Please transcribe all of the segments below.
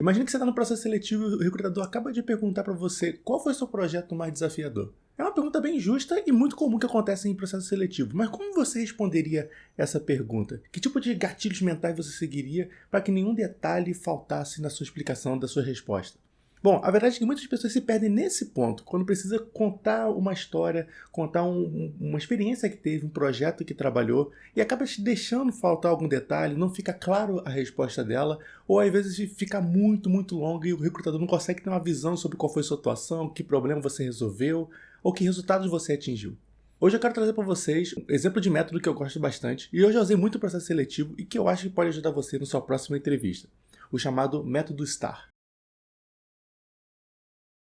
Imagina que você está no processo seletivo e o recrutador acaba de perguntar para você qual foi o seu projeto mais desafiador. É uma pergunta bem justa e muito comum que acontece em processo seletivo, mas como você responderia essa pergunta? Que tipo de gatilhos mentais você seguiria para que nenhum detalhe faltasse na sua explicação da sua resposta? Bom, a verdade é que muitas pessoas se perdem nesse ponto, quando precisa contar uma história, contar uma experiência que teve, um projeto que trabalhou, e acaba te deixando faltar algum detalhe, não fica claro a resposta dela, ou às vezes fica muito longa e o recrutador não consegue ter uma visão sobre qual foi a sua atuação, que problema você resolveu, ou que resultados você atingiu. Hoje eu quero trazer para vocês um exemplo de método que eu gosto bastante, e eu já usei muito no processo seletivo e que eu acho que pode ajudar você na sua próxima entrevista, o chamado método STAR.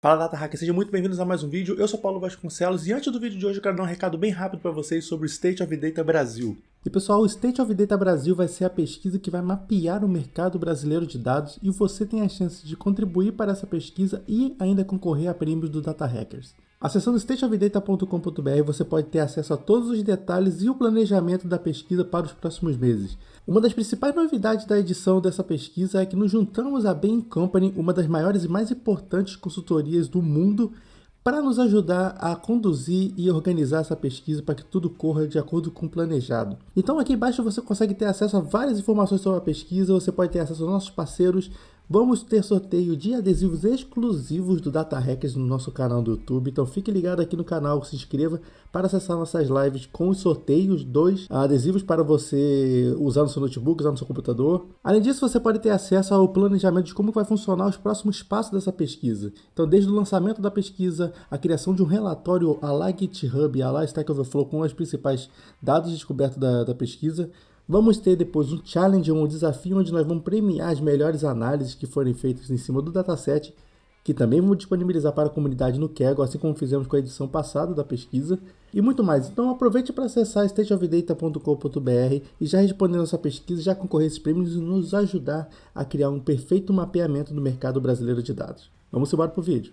Fala Data Hacker, sejam muito bem-vindos a mais um vídeo. Eu sou Paulo Vasconcelos e antes do vídeo de hoje eu quero dar um recado bem rápido para vocês sobre o State of Data Brasil. E pessoal, o State of Data Brasil vai ser a pesquisa que vai mapear o mercado brasileiro de dados e você tem a chance de contribuir para essa pesquisa e ainda concorrer a prêmios do Data Hackers. Acessando stateofdata.com.br você pode ter acesso a todos os detalhes e o planejamento da pesquisa para os próximos meses. Uma das principais novidades da edição dessa pesquisa é que nos juntamos à Bain Company, uma das maiores e mais importantes consultorias do mundo, para nos ajudar a conduzir e organizar essa pesquisa para que tudo corra de acordo com o planejado. Então aqui embaixo você consegue ter acesso a várias informações sobre a pesquisa, você pode ter acesso aos nossos parceiros. Vamos ter sorteio de adesivos exclusivos do Data Hackers no nosso canal do YouTube, então fique ligado aqui no canal, se inscreva para acessar nossas lives com os sorteios, 2 adesivos para você usar no seu notebook, usar no seu computador. Além disso, você pode ter acesso ao planejamento de como vai funcionar os próximos passos dessa pesquisa. Então, desde o lançamento da pesquisa, a criação de um relatório à la GitHub, à la Stack Overflow com os principais dados descobertos da pesquisa. Vamos ter depois um challenge, um desafio onde nós vamos premiar as melhores análises que forem feitas em cima do dataset, que também vamos disponibilizar para a comunidade no Kaggle, assim como fizemos com a edição passada da pesquisa, e muito mais. Então aproveite para acessar stateofdata.com.br e já respondendo essa pesquisa, já concorrer a esses prêmios e nos ajudar a criar um perfeito mapeamento do mercado brasileiro de dados. Vamos embora para o vídeo.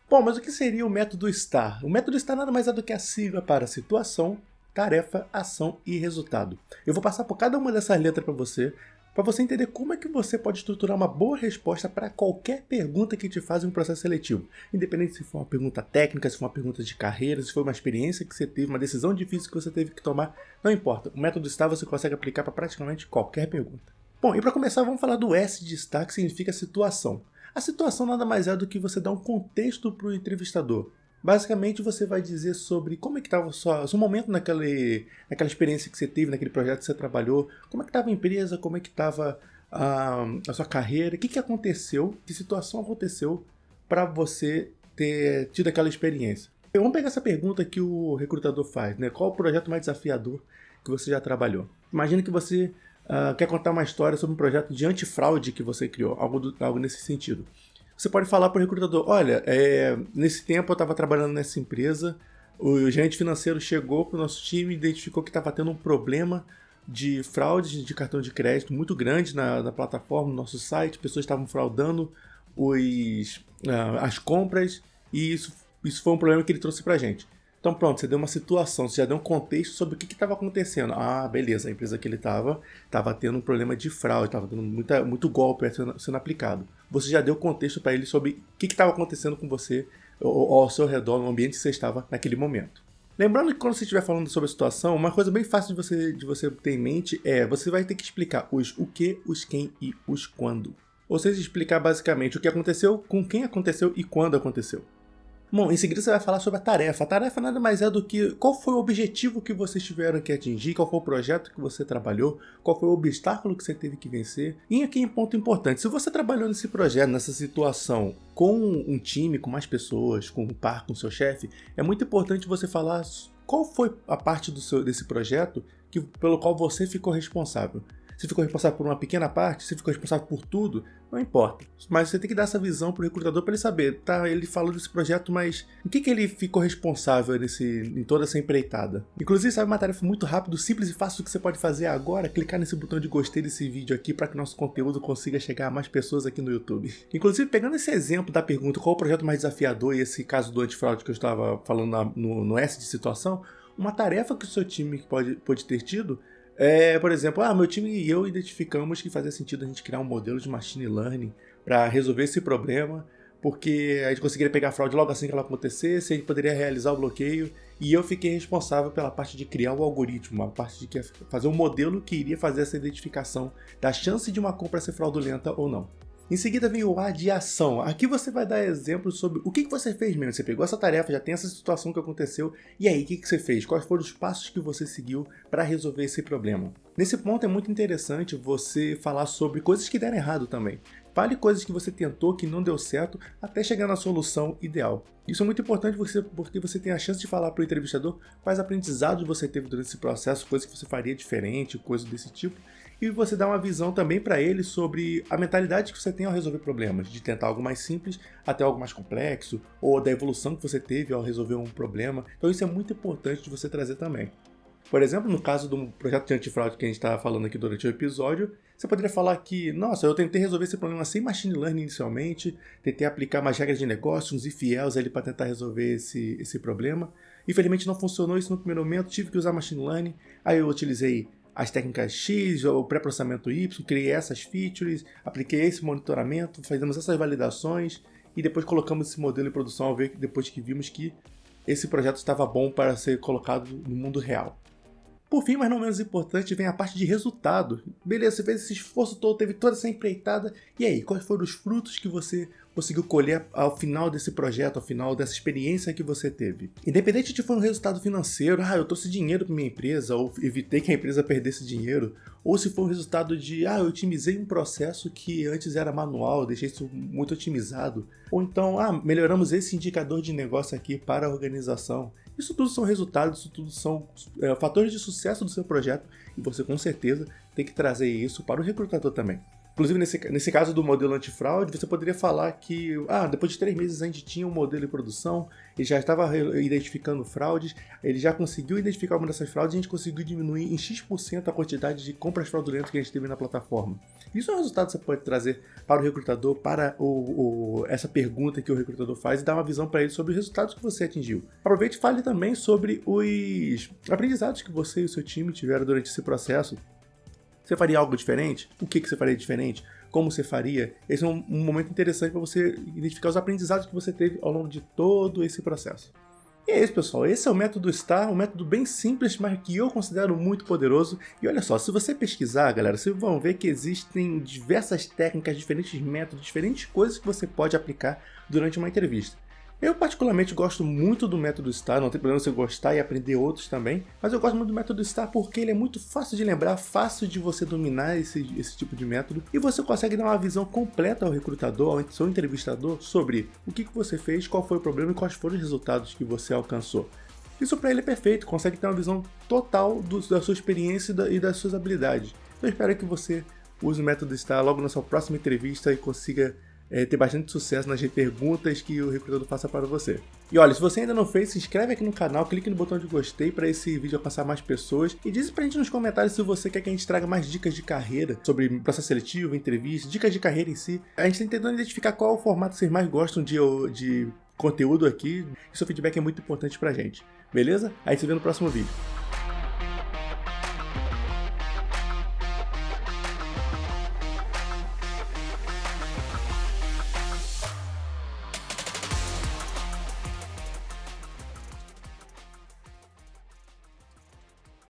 Bom, mas o que seria o método STAR? O método STAR nada mais é do que a sigla para situação, tarefa, ação e resultado. Eu vou passar por cada uma dessas letras para você entender como é que você pode estruturar uma boa resposta para qualquer pergunta que te fazem um processo seletivo. Independente se for uma pergunta técnica, se for uma pergunta de carreira, se for uma experiência que você teve, uma decisão difícil que você teve que tomar, não importa. O método STAR você consegue aplicar para praticamente qualquer pergunta. Bom, e para começar vamos falar do S de STAR, que significa situação. A situação nada mais é do que você dar um contexto para o entrevistador. Basicamente você vai dizer sobre como é que estava o seu momento naquela experiência que você teve, naquele projeto que você trabalhou, como é que estava a empresa, como é que estava a sua carreira, o que aconteceu, que situação aconteceu para você ter tido aquela experiência. Vamos pegar essa pergunta que o recrutador faz, né? Qual o projeto mais desafiador que você já trabalhou? Imagina que você quer contar uma história sobre um projeto de antifraude que você criou, algo nesse sentido. Você pode falar para o recrutador, olha, nesse tempo eu estava trabalhando nessa empresa, o gerente financeiro chegou para o nosso time e identificou que estava tendo um problema de fraude de cartão de crédito muito grande na plataforma, no nosso site, pessoas estavam fraudando as compras e isso foi um problema que ele trouxe para a gente. Então pronto, você deu uma situação, você já deu um contexto sobre o que estava acontecendo. Ah, beleza, a empresa que ele estava tendo um problema de fraude, estava tendo muito golpe sendo aplicado. Você já deu contexto para ele sobre o que estava acontecendo com você ou ao seu redor, no ambiente que você estava naquele momento. Lembrando que quando você estiver falando sobre a situação, uma coisa bem fácil de você ter em mente você vai ter que explicar os o que, os quem e os quando. Ou seja, explicar basicamente o que aconteceu, com quem aconteceu e quando aconteceu. Bom, em seguida você vai falar sobre a tarefa. A tarefa nada mais é do que qual foi o objetivo que vocês tiveram que atingir, qual foi o projeto que você trabalhou, qual foi o obstáculo que você teve que vencer. E aqui um ponto importante, se você trabalhou nesse projeto, nessa situação, com um time, com mais pessoas, com um par, com seu chefe, é muito importante você falar qual foi a parte desse projeto pelo qual você ficou responsável. Se ficou responsável por uma pequena parte, se ficou responsável por tudo, não importa. Mas você tem que dar essa visão para o recrutador para ele saber, tá? Ele falou desse projeto, mas em que ele ficou responsável em toda essa empreitada? Inclusive, sabe uma tarefa muito rápida, simples e fácil que você pode fazer agora? Clicar nesse botão de gostei desse vídeo aqui para que nosso conteúdo consiga chegar a mais pessoas aqui no YouTube. Inclusive, pegando esse exemplo da pergunta, qual o projeto mais desafiador e esse caso do antifraude que eu estava falando no S de situação, uma tarefa que o seu time pode ter tido por exemplo, meu time e eu identificamos que fazia sentido a gente criar um modelo de machine learning para resolver esse problema, porque a gente conseguiria pegar a fraude logo assim que ela acontecesse, a gente poderia realizar o bloqueio, e eu fiquei responsável pela parte de criar o algoritmo, a parte de fazer um modelo que iria fazer essa identificação da chance de uma compra ser fraudulenta ou não. Em seguida vem o A de ação. Aqui você vai dar exemplos sobre o que você fez mesmo. Você pegou essa tarefa, já tem essa situação que aconteceu, e aí, o que você fez? Quais foram os passos que você seguiu para resolver esse problema? Nesse ponto é muito interessante você falar sobre coisas que deram errado também. Fale coisas que você tentou, que não deu certo, até chegar na solução ideal. Isso é muito importante porque você tem a chance de falar para o entrevistador quais aprendizados você teve durante esse processo, coisas que você faria diferente, coisas desse tipo. E você dá uma visão também para ele sobre a mentalidade que você tem ao resolver problemas, de tentar algo mais simples até algo mais complexo, ou da evolução que você teve ao resolver um problema. Então isso é muito importante de você trazer também. Por exemplo, no caso do projeto de antifraude que a gente está falando aqui durante o episódio, você poderia falar que, nossa, eu tentei resolver esse problema sem machine learning inicialmente, tentei aplicar mais regras de negócio, uns if else ali para tentar resolver esse problema. Infelizmente não funcionou isso no primeiro momento, tive que usar machine learning, aí eu utilizei as técnicas X, o pré-processamento Y, criei essas features, apliquei esse monitoramento, fizemos essas validações e depois colocamos esse modelo em produção ao ver depois que vimos que esse projeto estava bom para ser colocado no mundo real. Por fim, mas não menos importante, vem a parte de resultado. Beleza, você fez esse esforço todo, teve toda essa empreitada, e aí, quais foram os frutos que você conseguiu colher ao final desse projeto, ao final dessa experiência que você teve? Independente de for um resultado financeiro, eu trouxe dinheiro para minha empresa, ou evitei que a empresa perdesse dinheiro, ou se for um resultado de, eu otimizei um processo que antes era manual, deixei isso muito otimizado, ou então, melhoramos esse indicador de negócio aqui para a organização. Isso tudo são resultados, isso tudo são fatores de sucesso do seu projeto e você com certeza tem que trazer isso para o recrutador também. Inclusive, nesse caso do modelo antifraude, você poderia falar que depois de 3 meses a gente tinha um modelo em produção, ele já estava identificando fraudes, ele já conseguiu identificar uma dessas fraudes e a gente conseguiu diminuir em X% a quantidade de compras fraudulentas que a gente teve na plataforma. Isso é um resultado que você pode trazer para o recrutador, para essa pergunta que o recrutador faz e dar uma visão para ele sobre os resultados que você atingiu. Aproveite e fale também sobre os aprendizados que você e o seu time tiveram durante esse processo. Você faria algo diferente? O que você faria diferente? Como você faria? Esse é um momento interessante para você identificar os aprendizados que você teve ao longo de todo esse processo. E é isso, pessoal. Esse é o método STAR, um método bem simples, mas que eu considero muito poderoso. E olha só, se você pesquisar, galera, vocês vão ver que existem diversas técnicas, diferentes métodos, diferentes coisas que você pode aplicar durante uma entrevista. Eu particularmente gosto muito do método STAR, não tem problema você gostar e aprender outros também, mas eu gosto muito do método STAR porque ele é muito fácil de lembrar, fácil de você dominar esse tipo de método e você consegue dar uma visão completa ao recrutador, ao seu entrevistador sobre o que você fez, qual foi o problema e quais foram os resultados que você alcançou. Isso para ele é perfeito, consegue ter uma visão total da sua experiência e das suas habilidades. Eu espero que você use o método STAR logo na sua próxima entrevista e consiga ter bastante sucesso nas perguntas que o recrutador faça para você. E olha, se você ainda não fez, se inscreve aqui no canal, clique no botão de gostei para esse vídeo alcançar mais pessoas e diz pra gente nos comentários se você quer que a gente traga mais dicas de carreira sobre processo seletivo, entrevista, dicas de carreira em si. A gente está tentando identificar qual é o formato que vocês mais gostam de conteúdo aqui e seu feedback é muito importante pra gente. Beleza? Aí se vê no próximo vídeo.